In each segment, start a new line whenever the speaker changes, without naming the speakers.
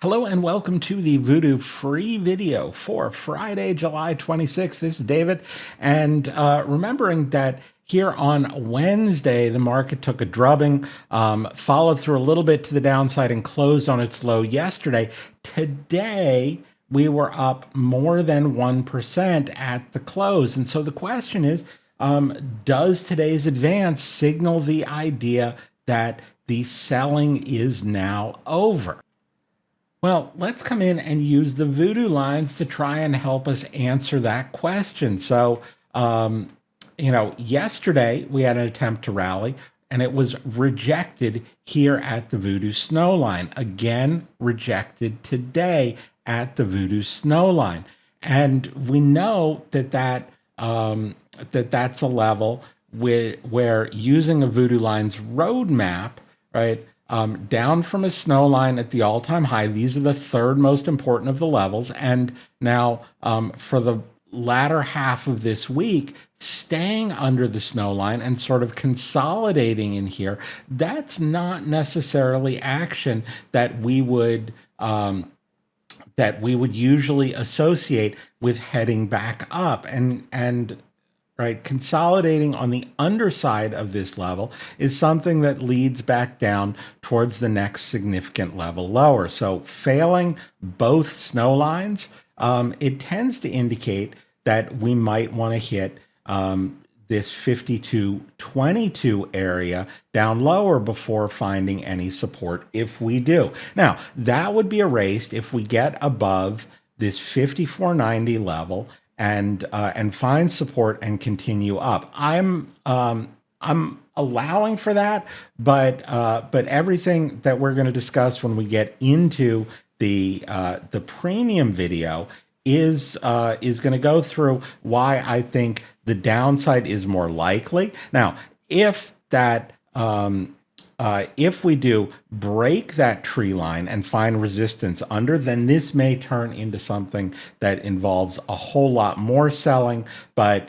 Hello and welcome to the Voodoo free video for Friday, July 26th. This is David. And remembering that here on Wednesday, the market took a drubbing, followed through a little bit to the downside and closed on its low yesterday. Today, we were up more than 1% at the close. And so the question is, does today's advance signal the idea that the selling is now over? Well, let's come in and use the Voodoo lines to try and help us answer that question. So, yesterday we had an attempt to rally and it was rejected here at the Voodoo snow line. Again, rejected today at the Voodoo snow line. And we know that that's a level where using a Voodoo lines roadmap, right? Down from a snow line at the all-time high. These are the third most important of the levels. And now for the latter half of this week, staying under the snow line and sort of consolidating in here, that's not necessarily action that we would usually associate with heading back up. And right, consolidating on the underside of this level is something that leads back down towards the next significant level lower. So failing both snow lines, it tends to indicate that we might want to hit this 52.22 area down lower before finding any support if we do. Now, that would be erased if we get above this 54.90 level and find support and continue up. I'm allowing for that, but everything that we're going to discuss when we get into the premium video is going to go through why I think the downside is more likely. Now, if we do break that tree line and find resistance under, then this may turn into something that involves a whole lot more selling. But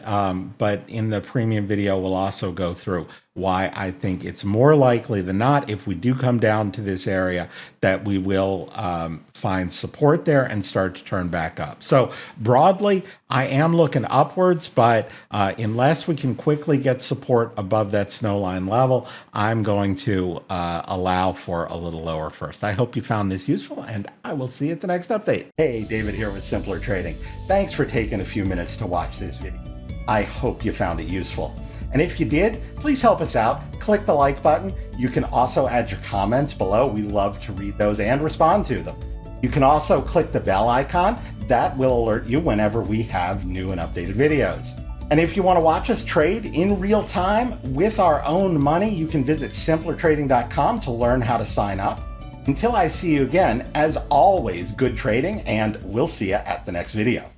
in the premium video, we'll also go through why I think it's more likely than not, if we do come down to this area, that we will find support there and start to turn back up. So broadly, I am looking upwards, but unless we can quickly get support above that snow line level, I'm going to allow for a little lower first. I hope you found this useful, and I will see you at the next update. Hey, David here with Simpler Trading. Thanks for taking a few minutes to watch this video. I hope you found it useful. And if you did, please help us out. Click the like button. You can also add your comments below. We love to read those and respond to them. You can also click the bell icon. That will alert you whenever we have new and updated videos. And if you want to watch us trade in real time with our own money, you can visit simplertrading.com to learn how to sign up. Until I see you again, as always, good trading, and we'll see you at the next video.